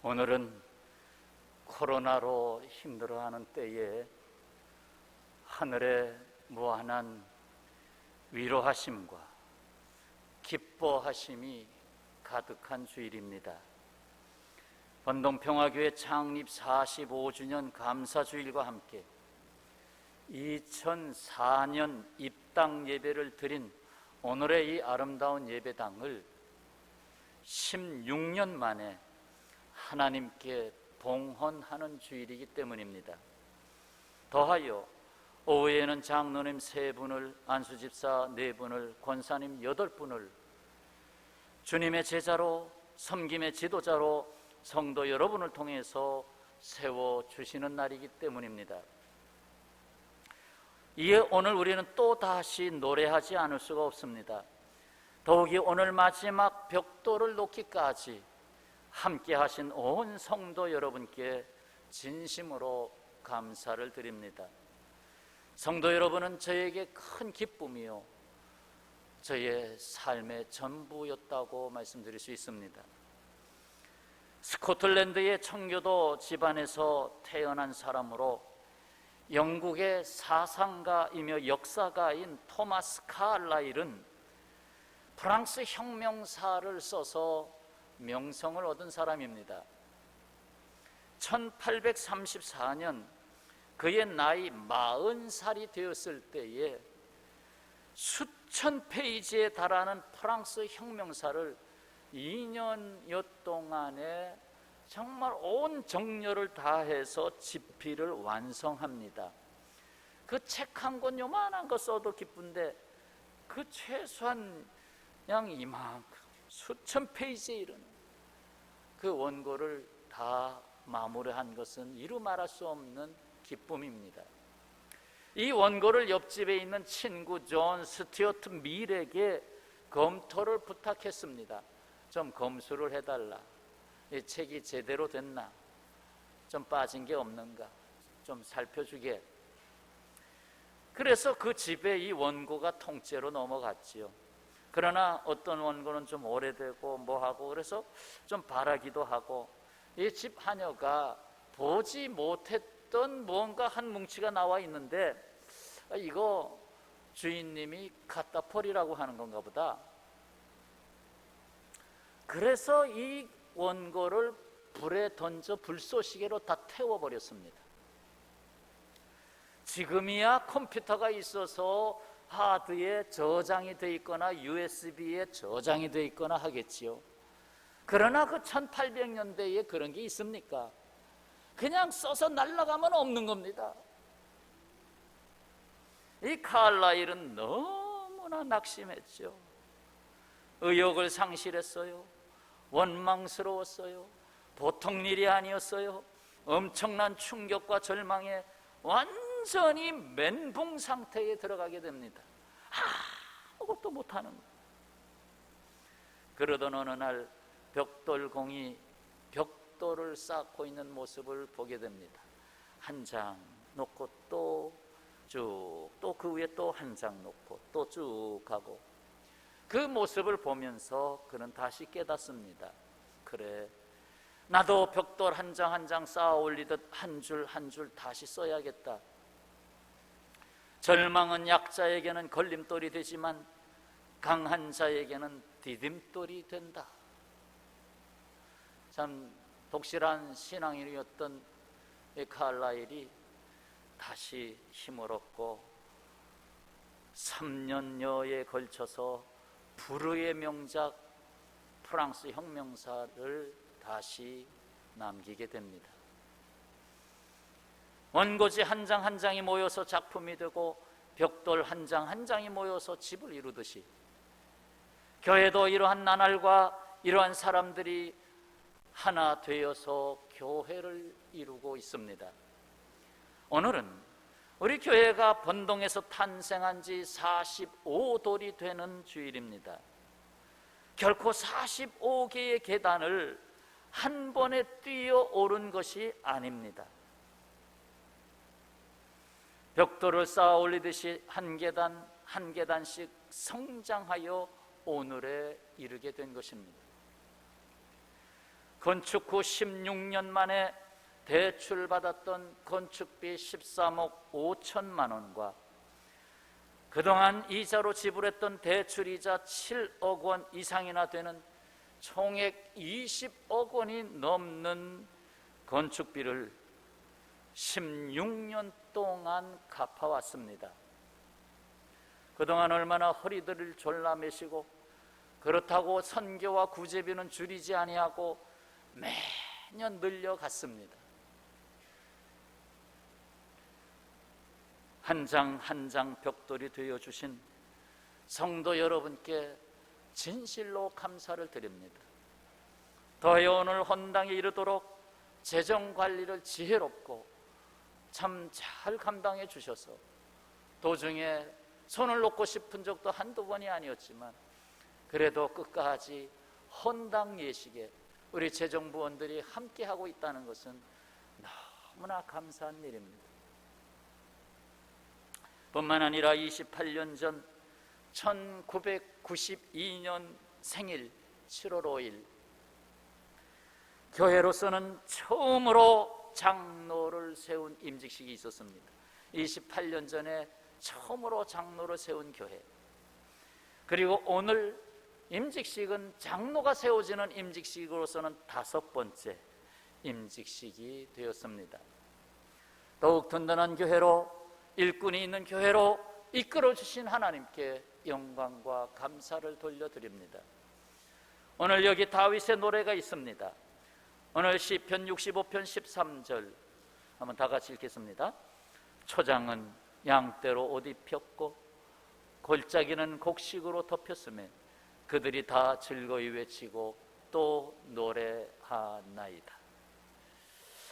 오늘은 코로나로 힘들어하는 때에 하늘의 무한한 위로하심과 기뻐하심이 가득한 주일입니다. 번동평화교회 창립 45주년 감사주일과 함께 2004년 입당 예배를 드린 오늘의 이 아름다운 예배당을 16년 만에 하나님께 봉헌하는 주일이기 때문입니다. 더하여 오후에는 장로님 3분을, 안수집사 4분을, 권사님 8분을 주님의 제자로, 섬김의 지도자로 성도 여러분을 통해서 세워주시는 날이기 때문입니다. 이에 오늘 우리는 또 다시 노래하지 않을 수가 없습니다. 더욱이 오늘 마지막 벽돌을 놓기까지 함께 하신 온 성도 여러분께 진심으로 감사를 드립니다. 성도 여러분은 저에게 큰 기쁨이요, 저의 삶의 전부였다고 말씀드릴 수 있습니다. 스코틀랜드의 청교도 집안에서 태어난 사람으로 영국의 사상가이며 역사가인 토마스 카를라일은 프랑스 혁명사를 써서 명성을 얻은 사람입니다. 1834년 그의 나이 40살이 되었을 때에 수천 페이지에 달하는 프랑스 혁명사를 2년여 동안에 정말 온 정열을 다해서 집필을 완성합니다. 그 책 한 권 요만한 거 써도 기쁜데 그 최소한 그냥 이만큼 수천 페이지에 이르는 그 원고를 다 마무리한 것은 이루 말할 수 없는 기쁨입니다. 이 원고를 옆집에 있는 친구 존 스튜어트 밀에게 검토를 부탁했습니다. 좀 검수를 해달라. 이 책이 제대로 됐나? 좀 빠진 게 없는가? 좀 살펴주게. 그래서 그 집에 이 원고가 통째로 넘어갔지요. 그러나 어떤 원고는 좀 오래되고 뭐하고 그래서 좀 바라기도 하고, 이 집 하녀가 보지 못했던 무언가 한 뭉치가 나와 있는데 이거 주인님이 갖다 버리라고 하는 건가 보다. 그래서 이 원고를 불에 던져 불쏘시개로 다 태워버렸습니다. 지금이야 컴퓨터가 있어서 하드에 저장이 되어 있거나 USB에 저장이 되어 있거나 하겠지요. 그러나 그 1800년대에 그런 게 있습니까? 그냥 써서 날아가면 없는 겁니다. 이 칼라일은 너무나 낙심했죠. 의욕을 상실했어요. 원망스러웠어요. 보통 일이 아니었어요. 엄청난 충격과 절망에 완전히 멘붕 상태에 들어가게 됩니다. 아무것도 못하는 거예요. 그러던 어느 날 벽돌공이 벽돌을 쌓고 있는 모습을 보게 됩니다. 한 장 놓고 또 쭉, 또 그 위에 또 한 장 놓고 또 쭉 가고, 그 모습을 보면서 그는 다시 깨닫습니다. 그래, 나도 벽돌 한 장 한 장 쌓아 올리듯 한 줄 한 줄 다시 써야겠다. 절망은 약자에게는 걸림돌이 되지만 강한 자에게는 디딤돌이 된다. 참 독실한 신앙인이었던 이 칼라일이 다시 힘을 얻고 3년여에 걸쳐서 불후의 명작 프랑스 혁명사를 다시 남기게 됩니다. 원고지 한 장 한 장이 모여서 작품이 되고 벽돌 한 장 한 장이 모여서 집을 이루듯이 교회도 이러한 나날과 이러한 사람들이 하나 되어서 교회를 이루고 있습니다. 오늘은 우리 교회가 번동에서 탄생한 지 45돌이 되는 주일입니다. 결코 45개의 계단을 한 번에 뛰어 오른 것이 아닙니다. 벽돌을 쌓아 올리듯이 한 계단 한 계단씩 성장하여 오늘에 이르게 된 것입니다. 건축 후 16년 만에 대출받았던 건축비 13억 5천만 원과 그동안 이자로 지불했던 대출이자 7억 원 이상이나 되는 총액 20억 원이 넘는 건축비를 16년 동안 갚아왔습니다. 그동안 얼마나 허리들을 졸라매시고 그렇다고 선교와 구제비는 줄이지 아니하고 매년 늘려갔습니다. 한 장 한 장 벽돌이 되어주신 성도 여러분께 진실로 감사를 드립니다. 더해 오늘 헌당에 이르도록 재정관리를 지혜롭고 참 잘 감당해 주셔서 도중에 손을 놓고 싶은 적도 한두 번이 아니었지만 그래도 끝까지 헌당 예식에 우리 재정부원들이 함께하고 있다는 것은 너무나 감사한 일입니다. 뿐만 아니라 28년 전 1992년 생일 7월 5일 교회로서는 처음으로 장로를 세운 임직식이 있었습니다. 28년 전에 처음으로 장로를 세운 교회. 그리고 오늘 임직식은 장로가 세워지는 임직식으로서는 5번째 임직식이 되었습니다. 더욱 든든한 교회로, 일꾼이 있는 교회로 이끌어주신 하나님께 영광과 감사를 돌려드립니다. 오늘 여기 다윗의 노래가 있습니다. 오늘 시편 65편 13절 한번 다 같이 읽겠습니다. 초장은 양떼로 옷 입혔고 골짜기는 곡식으로 덮였으며 그들이 다 즐거이 외치고 또 노래하나이다.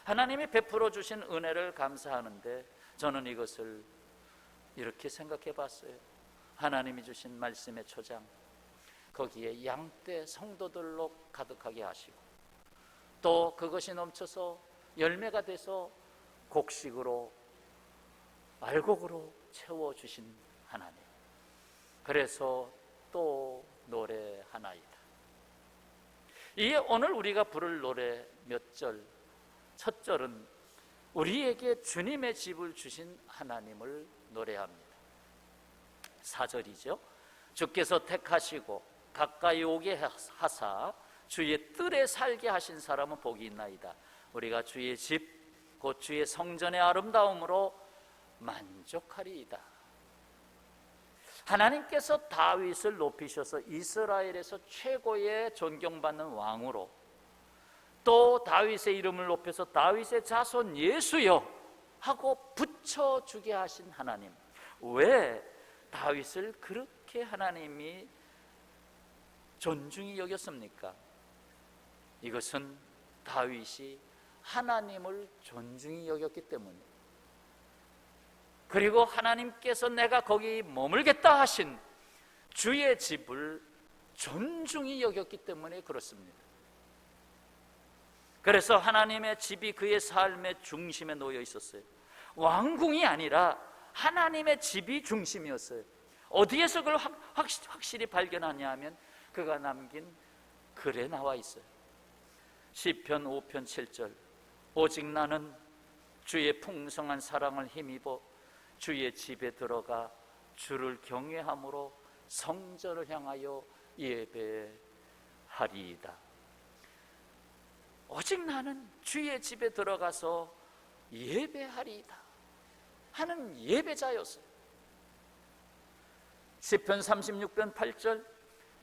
하나님이 베풀어 주신 은혜를 감사하는데 저는 이것을 이렇게 생각해 봤어요. 하나님이 주신 말씀의 초장, 거기에 양떼 성도들로 가득하게 하시고 또 그것이 넘쳐서 열매가 돼서 곡식으로 알곡으로 채워주신 하나님, 그래서 또 노래하나이다. 이게 오늘 우리가 부를 노래 몇 절, 첫 절은 우리에게 주님의 집을 주신 하나님을 노래합니다. 4절이죠. 주께서 택하시고 가까이 오게 하사 주의 뜰에 살게 하신 사람은 복이 있나이다. 우리가 주의 집 곧 주의 성전의 아름다움으로 만족하리이다. 하나님께서 다윗을 높이셔서 이스라엘에서 최고의 존경받는 왕으로, 또 다윗의 이름을 높여서 다윗의 자손 예수여 하고 붙여주게 하신 하나님, 왜 다윗을 그렇게 하나님이 존중히 여겼습니까? 이것은 다윗이 하나님을 존중히 여겼기 때문이에요. 그리고 하나님께서 내가 거기 머물겠다 하신 주의 집을 존중히 여겼기 때문에 그렇습니다. 그래서 하나님의 집이 그의 삶의 중심에 놓여 있었어요. 왕궁이 아니라 하나님의 집이 중심이었어요. 어디에서 그걸 확실히 발견하냐 하면 그가 남긴 글에 나와 있어요. 시편 5편 7절 오직 나는 주의 풍성한 사랑을 힘입어 주의 집에 들어가 주를 경외함으로 성전을 향하여 예배하리이다. 오직 나는 주의 집에 들어가서 예배하리이다 하는 예배자였어요. 시편 36편 8절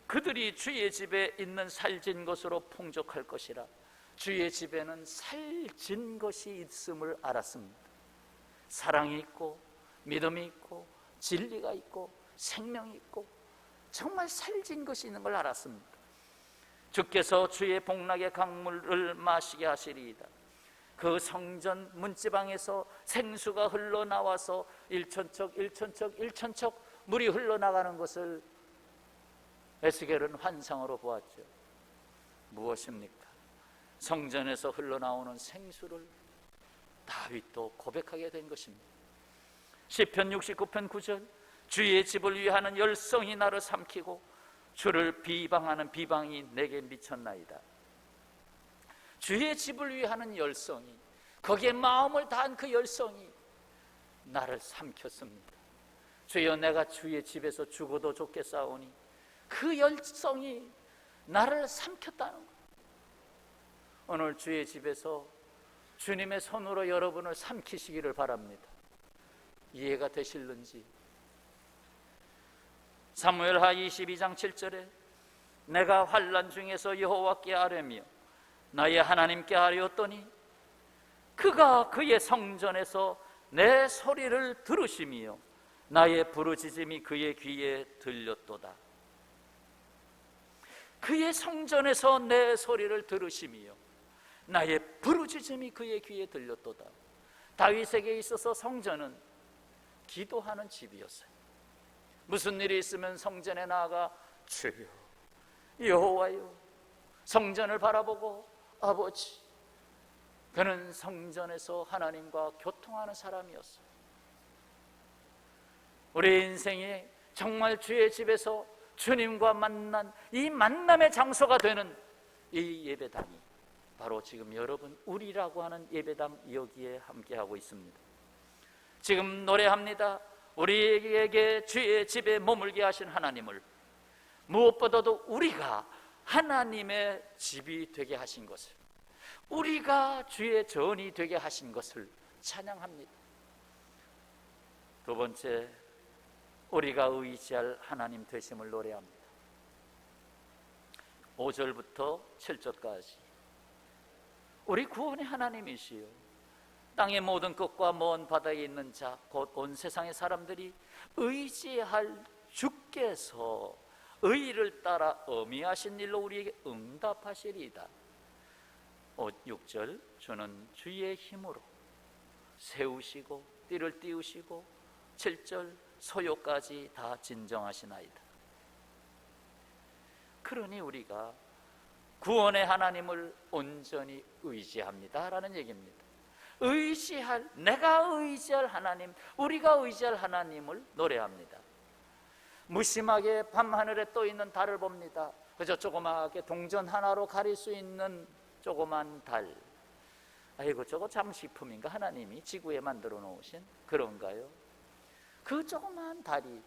그들이 주의 집에 있는 살진 것으로 풍족할 것이라. 주의 집에는 살진 것이 있음을 알았습니다. 사랑이 있고 믿음이 있고 진리가 있고 생명이 있고 정말 살진 것이 있는 걸 알았습니다. 주께서 주의 복락의 강물을 마시게 하시리이다. 그 성전 문지방에서 생수가 흘러나와서 일천척 물이 흘러나가는 것을 에스겔은 환상으로 보았죠. 무엇입니까? 성전에서 흘러나오는 생수를 다윗도 고백하게 된 것입니다. 시편 69편 9절 주의 집을 위하는 열성이 나를 삼키고 주를 비방하는 비방이 내게 미쳤나이다. 주의 집을 위하는 열성이, 거기에 마음을 다한 그 열성이 나를 삼켰습니다. 주여, 내가 주의 집에서 죽어도 좋겠사오니, 그 열성이 나를 삼켰다는 거예요. 오늘 주의 집에서 주님의 손으로 여러분을 삼키시기를 바랍니다. 이해가 되실는지? 사무엘하 22장 7절에 내가 환난 중에서 여호와께 아뢰며 나의 하나님께 아뢰었더니 그가 그의 성전에서 내 소리를 들으시며 나의 부르짖음이 그의 귀에 들렸도다. 그의 성전에서 내 소리를 들으시며 나의 부르짖음이 그의 귀에 들렸도다. 다윗에게 있어서 성전은 기도하는 집이었어요. 무슨 일이 있으면 성전에 나아가 주여, 여호와여, 성전을 바라보고 아버지, 그는 성전에서 하나님과 교통하는 사람이었어요. 우리 인생이 정말 주의 집에서 주님과 만난 이 만남의 장소가 되는 이 예배당이 바로 지금 여러분 우리라고 하는 예배당 여기에 함께하고 있습니다. 지금 노래합니다. 우리에게 주의 집에 머물게 하신 하나님을, 무엇보다도 우리가 하나님의 집이 되게 하신 것을, 우리가 주의 전이 되게 하신 것을 찬양합니다. 두 번째, 우리가 의지할 하나님 되심을 노래합니다. 5절부터 7절까지 우리 구원의 하나님이시요, 땅의 모든 끝과 먼 바다에 있는 자 곧 온 세상의 사람들이 의지할 주께서 의를 따라 어미하신 일로 우리에게 응답하시리이다. 6절 주는 주의 힘으로 세우시고 띠를 띄우시고 7절 소요까지 다 진정하시나이다. 그러니 우리가 구원의 하나님을 온전히 의지합니다 라는 얘기입니다. 의지할, 내가 의지할 하나님, 우리가 의지할 하나님을 노래합니다. 무심하게 밤하늘에 떠 있는 달을 봅니다. 그저 조그맣게 동전 하나로 가릴 수 있는 조그만 달. 아이고, 저거 장식품인가? 하나님이 지구에 만들어 놓으신 그런가요? 그 조그만 달이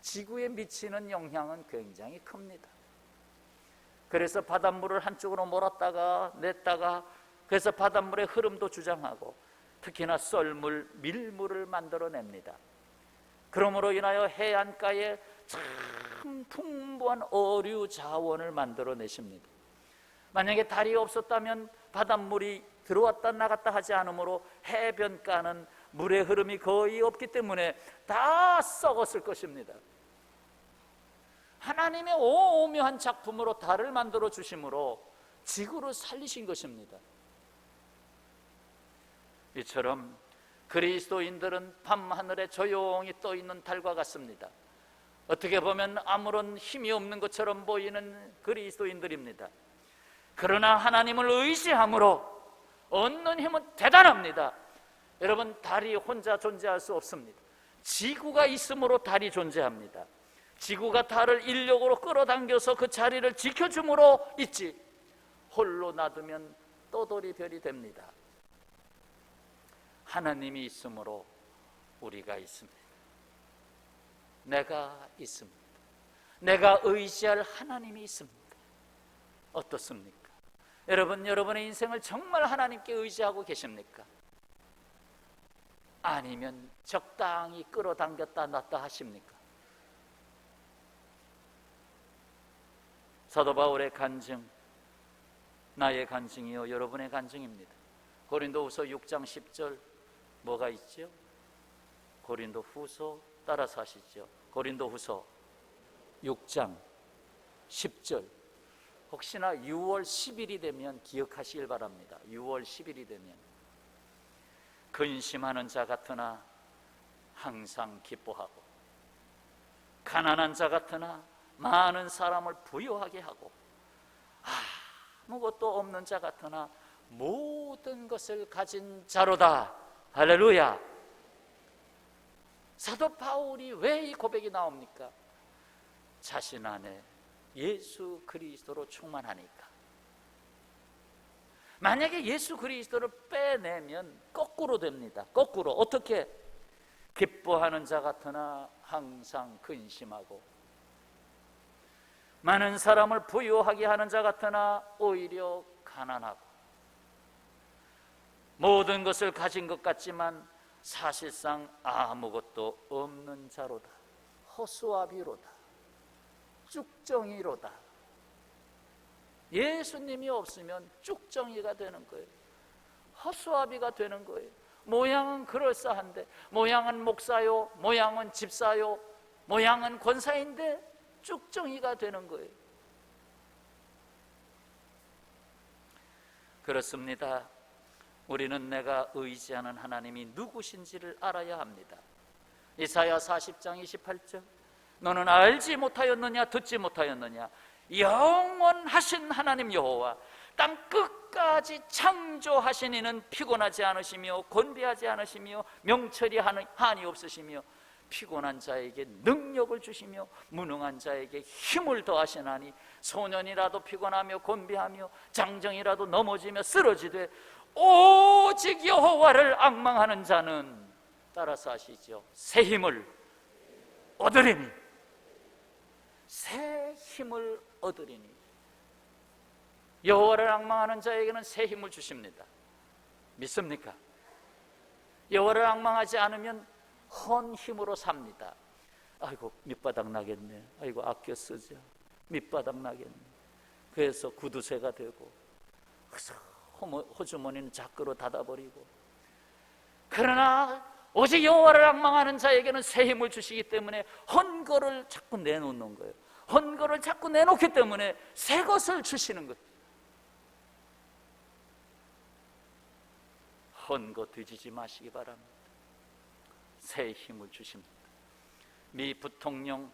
지구에 미치는 영향은 굉장히 큽니다. 그래서 바닷물을 한쪽으로 몰았다가 냈다가, 그래서 바닷물의 흐름도 주장하고 특히나 썰물, 밀물을 만들어냅니다. 그러므로 인하여 해안가에 참 풍부한 어류 자원을 만들어내십니다. 만약에 달이 없었다면 바닷물이 들어왔다 나갔다 하지 않으므로 해변가는 물의 흐름이 거의 없기 때문에 다 썩었을 것입니다. 하나님의 오묘한 작품으로 달을 만들어 주심으로 지구를 살리신 것입니다. 이처럼 그리스도인들은 밤하늘에 조용히 떠 있는 달과 같습니다. 어떻게 보면 아무런 힘이 없는 것처럼 보이는 그리스도인들입니다. 그러나 하나님을 의지함으로 얻는 힘은 대단합니다. 여러분, 달이 혼자 존재할 수 없습니다. 지구가 있으므로 달이 존재합니다. 지구가 달을 인력으로 끌어당겨서 그 자리를 지켜줌으로 있지, 홀로 놔두면 떠돌이 별이 됩니다. 하나님이 있으므로 우리가 있습니다. 내가 있습니다. 내가 의지할 하나님이 있습니다. 어떻습니까? 여러분, 여러분의 인생을 정말 하나님께 의지하고 계십니까? 아니면 적당히 끌어당겼다 놨다 하십니까? 사도 바울의 간증, 나의 간증이요 여러분의 간증입니다. 고린도후서 6장 10절 뭐가 있죠? 고린도후서 따라서 하시죠. 고린도후서 6장 10절. 혹시나 6월 10일이 되면 기억하시길 바랍니다. 6월 10일이 되면 근심하는 자 같으나 항상 기뻐하고, 가난한 자 같으나 많은 사람을 부유하게 하고, 아무것도 없는 자 같으나 모든 것을 가진 자로다. 할렐루야. 사도 바울이 왜 이 고백이 나옵니까? 자신 안에 예수 그리스도로 충만하니까. 만약에 예수 그리스도를 빼내면 거꾸로 됩니다. 거꾸로. 어떻게? 기뻐하는 자 같으나 항상 근심하고, 많은 사람을 부유하게 하는 자 같으나 오히려 가난하고, 모든 것을 가진 것 같지만 사실상 아무것도 없는 자로다. 허수아비로다. 쭉정이로다. 예수님이 없으면 쭉정이가 되는 거예요. 허수아비가 되는 거예요. 모양은 그럴싸한데, 모양은 목사요, 모양은 집사요, 모양은 권사인데 쭉정이가 되는 거예요. 그렇습니다. 우리는 내가 의지하는 하나님이 누구신지를 알아야 합니다. 이사야 40장 28절, 너는 알지 못하였느냐, 듣지 못하였느냐, 영원하신 하나님 여호와, 땅 끝까지 창조하신 이는 피곤하지 않으시며 곤비하지 않으시며 명철이 한이 없으시며 피곤한 자에게 능력을 주시며 무능한 자에게 힘을 더하시나니, 소년이라도 피곤하며 곤비하며 장정이라도 넘어지며 쓰러지되 오직 여호와를 앙망하는 자는, 따라서 하시죠, 새 힘을 얻으리니. 새 힘을 얻으리니. 여호와를 앙망하는 자에게는 새 힘을 주십니다. 믿습니까? 여호와를 앙망하지 않으면 헌 힘으로 삽니다. 아이고 밑바닥 나겠네, 아이고 아껴 쓰자, 밑바닥 나겠네. 그래서 구두쇠가 되고 호주머니는 자꾸로 닫아버리고. 그러나 오직 여호와를 앙망하는 자에게는 새 힘을 주시기 때문에 헌거를 자꾸 내놓는 거예요. 헌거를 자꾸 내놓기 때문에 새 것을 주시는 것. 헌거 뒤지지 마시기 바랍니다. 새 힘을 주십니다. 미 부통령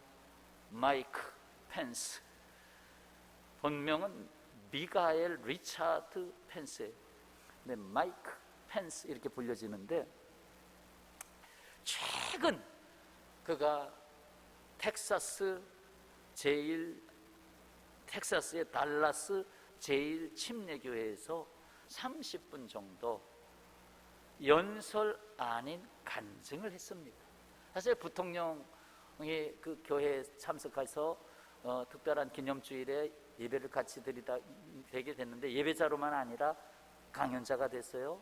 마이크 펜스, 본명은 미가엘 리차드 펜스예요. 네, 마이크 펜스 이렇게 불려지는데, 최근 그가 텍사스의 달라스 제일 침례교회에서 30분 정도 연설 아닌 간증을 했습니다. 사실 부통령이 그 교회에 참석해서 특별한 기념주일에 예배를 같이 드리게 됐는데, 예배자로만 아니라 강연자가 됐어요.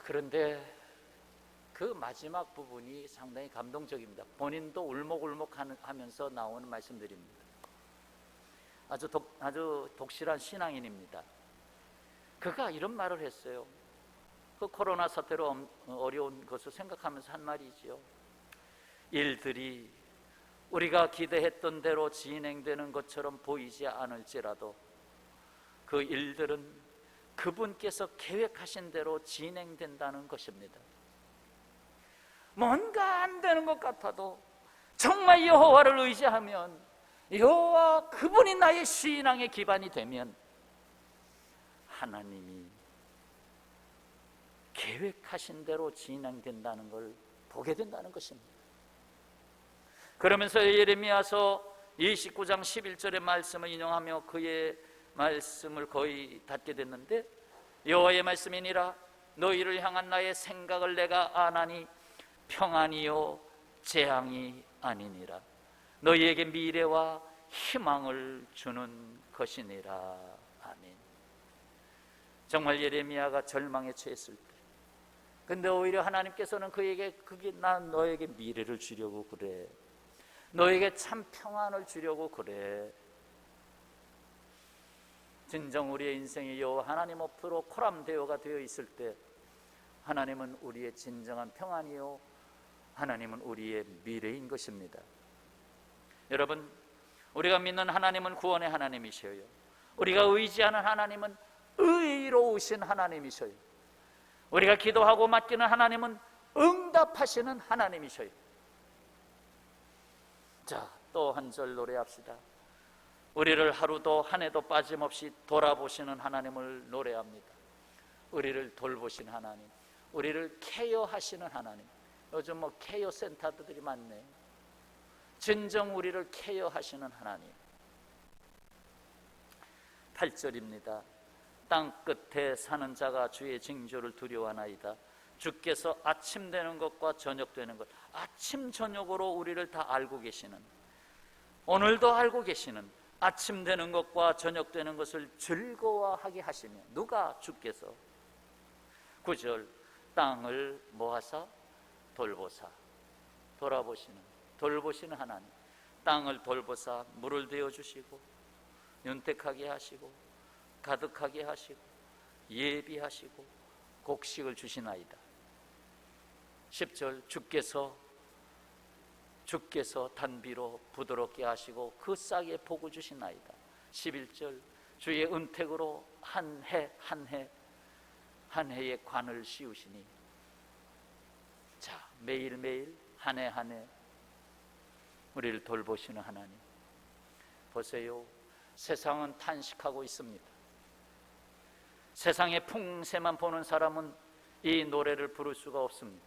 그런데 그 마지막 부분이 상당히 감동적입니다. 본인도 울먹울먹 하면서 나오는 말씀들입니다. 아주 독실한 신앙인입니다. 그가 이런 말을 했어요. 그 코로나 사태로 어려운 것을 생각하면서 한 말이지요. 일들이 우리가 기대했던 대로 진행되는 것처럼 보이지 않을지라도 그 일들은 그분께서 계획하신 대로 진행된다는 것입니다. 뭔가 안 되는 것 같아도 정말 여호와를 의지하면, 여호와 그분이 나의 신앙의 기반이 되면 하나님이 계획하신 대로 진행된다는 걸 보게 된다는 것입니다. 그러면서 예레미야서 29장 11절의 말씀을 인용하며 그의 말씀을 거의 닫게 됐는데, 여호와의 말씀이니라 너희를 향한 나의 생각을 내가 아나니 평안이요 재앙이 아니니라, 너희에게 미래와 희망을 주는 것이니라. 아멘. 정말 예레미야가 절망에 처했을 때, 근데 오히려 하나님께서는 그에게 난 너에게 미래를 주려고 그래, 너에게 참 평안을 주려고 그래. 진정 우리의 인생이 여호와 하나님 앞으로 코람데오가 되어 있을 때, 하나님은 우리의 진정한 평안이요, 하나님은 우리의 미래인 것입니다. 여러분, 우리가 믿는 하나님은 구원의 하나님이셔요. 우리가 의지하는 하나님은 의로우신 하나님이셔요. 우리가 기도하고 맡기는 하나님은 응답하시는 하나님이셔요. 자, 또 한 절 노래합시다. 우리를 하루도 한 해도 빠짐없이 돌아보시는 하나님을 노래합니다. 우리를 돌보시는 하나님, 우리를 케어하시는 하나님. 요즘 케어 센터들이 많네요. 진정 우리를 케어하시는 하나님, 8절입니다. 땅 끝에 사는 자가 주의 징조를 두려워하나이다. 주께서 아침 되는 것과 저녁 되는 것, 아침 저녁으로 우리를 다 알고 계시는, 오늘도 알고 계시는 아침 되는 것과 저녁 되는 것을 즐거워하게 하시며, 누가? 주께서. 9절, 땅을 뭐하사? 돌보사. 돌보시는 하나님. 땅을 돌보사 물을 되어주시고 윤택하게 하시고 가득하게 하시고 예비하시고 곡식을 주시나이다. 10절, 주께서 단비로 부드럽게 하시고 그 싹에 복을 주시나이다. 11절, 주의 은택으로 한 해의 관을 씌우시니. 자, 매일매일 한 해 한 해 우리를 돌보시는 하나님. 보세요, 세상은 탄식하고 있습니다. 세상의 풍세만 보는 사람은 이 노래를 부를 수가 없습니다.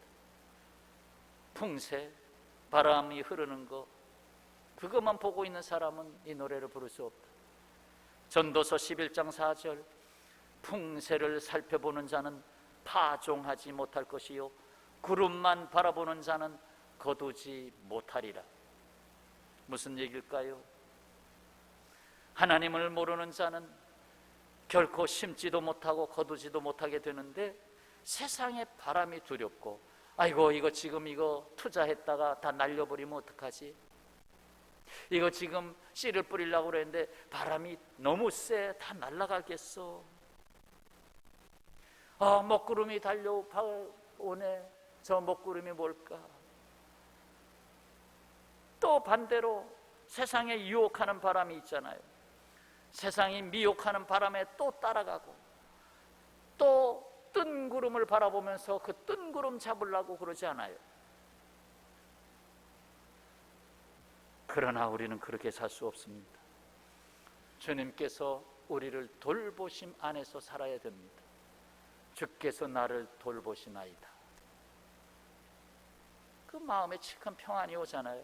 풍세, 바람이 흐르는 거, 그것만 보고 있는 사람은 이 노래를 부를 수 없다. 전도서 11장 4절, 풍세를 살펴보는 자는 파종하지 못할 것이요 구름만 바라보는 자는 거두지 못하리라. 무슨 얘기일까요? 하나님을 모르는 자는 결코 심지도 못하고 거두지도 못하게 되는데, 세상의 바람이 두렵고, 아이고 이거 지금 이거 투자했다가 다 날려버리면 어떡하지? 이거 지금 씨를 뿌리려고 그랬는데 바람이 너무 세, 다 날아가겠어. 먹구름이 달려오네. 저 먹구름이 뭘까? 또 반대로 세상에 유혹하는 바람이 있잖아요. 세상이 미혹하는 바람에 또 따라가고, 또 뜬 구름을 바라보면서 그 뜬 구름 잡으려고 그러지 않아요. 그러나 우리는 그렇게 살 수 없습니다. 주님께서 우리를 돌보심 안에서 살아야 됩니다. 주께서 나를 돌보시나이다. 그 마음에 칙한 평안이 오잖아요.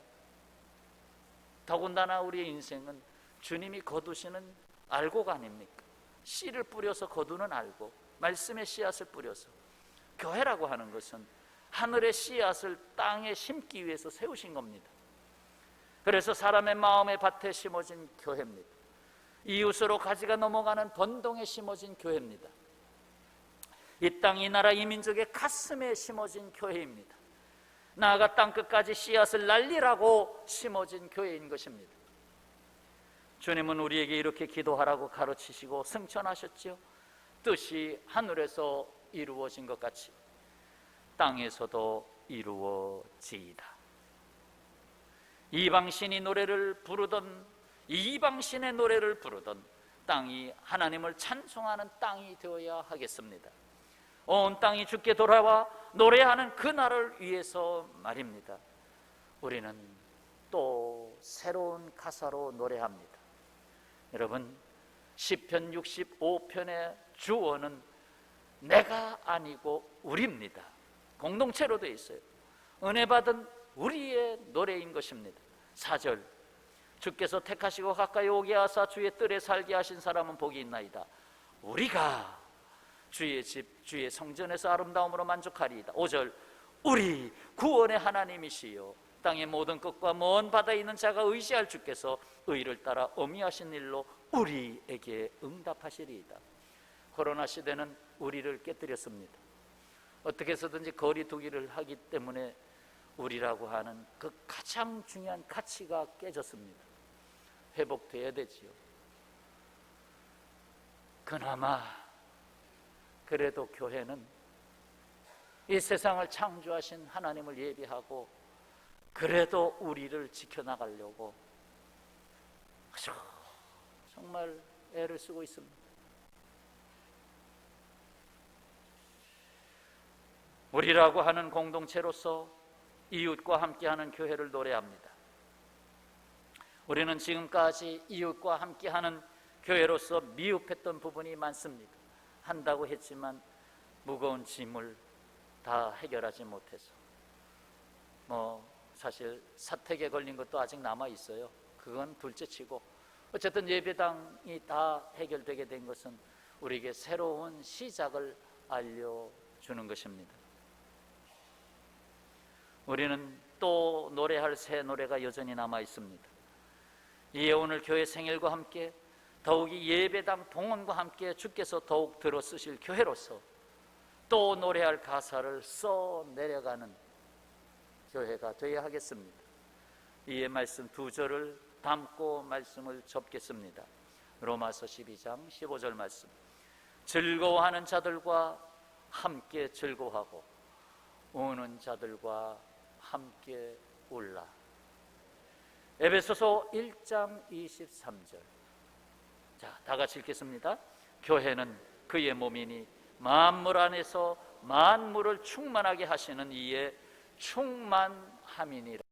더군다나 우리의 인생은 주님이 거두시는 알고가 아닙니까? 씨를 뿌려서 거두는 알고, 말씀의 씨앗을 뿌려서. 교회라고 하는 것은 하늘의 씨앗을 땅에 심기 위해서 세우신 겁니다. 그래서 사람의 마음의 밭에 심어진 교회입니다. 이웃으로 가지가 넘어가는 번동에 심어진 교회입니다. 이 땅, 이 나라, 이 민족의 가슴에 심어진 교회입니다. 나아가 땅끝까지 씨앗을 날리라고 심어진 교회인 것입니다. 주님은 우리에게 이렇게 기도하라고 가르치시고 승천하셨죠. 뜻이 하늘에서 이루어진 것 같이 땅에서도 이루어지이다. 이방신의 노래를 부르던, 이방신의 노래를 부르던 땅이 하나님을 찬송하는 땅이 되어야 하겠습니다. 온 땅이 주께 돌아와 노래하는 그날을 위해서 말입니다. 우리는 또 새로운 가사로 노래합니다. 여러분, 시편 65편의 주어는 내가 아니고 우리입니다. 공동체로 되어 있어요. 은혜 받은 우리의 노래인 것입니다. 4절, 주께서 택하시고 가까이 오게 하사 주의 뜰에 살게 하신 사람은 복이 있나이다. 우리가 주의 집, 주의 성전에서 아름다움으로 만족하리이다. 5절, 우리 구원의 하나님이시요 땅의 모든 끝과 먼 바다에 있는 자가 의지할 주께서 의를 따라 어미하신 일로 우리에게 응답하시리이다. 코로나 시대는 우리를 깨뜨렸습니다. 어떻게 해서든지 거리 두기를 하기 때문에 우리라고 하는 그 가장 중요한 가치가 깨졌습니다. 회복돼야 되지요. 그나마 그래도 교회는 이 세상을 창조하신 하나님을 예비하고 그래도 우리를 지켜나가려고 정말 애를 쓰고 있습니다. 우리라고 하는 공동체로서 이웃과 함께하는 교회를 노래합니다. 우리는 지금까지 이웃과 함께하는 교회로서 미흡했던 부분이 많습니다. 한다고 했지만 무거운 짐을 다 해결하지 못해서 사실 사택에 걸린 것도 아직 남아 있어요. 그건 둘째치고 어쨌든 예배당이 다 해결되게 된 것은 우리에게 새로운 시작을 알려주는 것입니다. 우리는 또 노래할 새 노래가 여전히 남아 있습니다. 이에 오늘 교회 생일과 함께 더욱이 예배당 동원과 함께 주께서 더욱 들어 쓰실 교회로서 또 노래할 가사를 써 내려가는 교회가 되어야 하겠습니다. 이에 말씀 두 절을 담고 말씀을 접겠습니다. 로마서 12장 15절 말씀. 즐거워하는 자들과 함께 즐거워하고 우는 자들과 함께 울라. 에베소서 1장 23절. 자, 다 같이 읽겠습니다. 교회는 그의 몸이니 만물 안에서 만물을 충만하게 하시는 이의 충만함이니라.